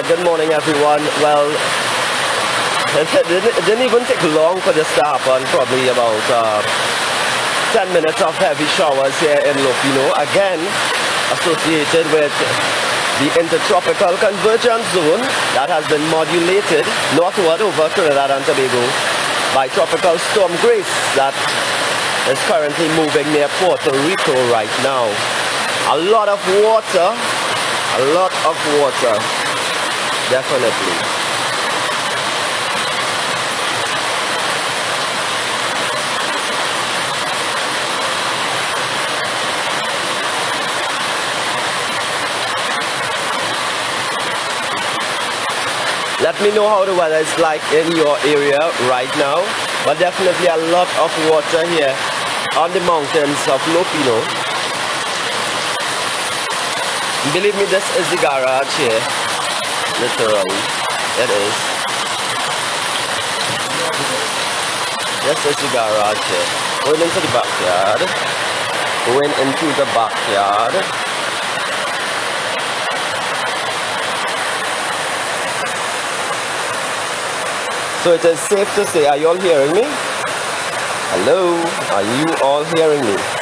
Good morning, everyone. Well, it didn't even take long for this to happen. Probably about 10 minutes of heavy showers here in Lopino. Again, associated with the intertropical convergence zone that has been modulated northward over Trinidad and Tobago by tropical storm Grace that is currently moving near Puerto Rico right now. A lot of water, definitely. Let me know how the weather is like in your area right now, but definitely a lot of water here on the mountains of Lopino. Believe me, this is the garage here, literally, it is. This is the garage here. Going into the backyard, So it is safe to say, are you all hearing me? Hello, are you all hearing me?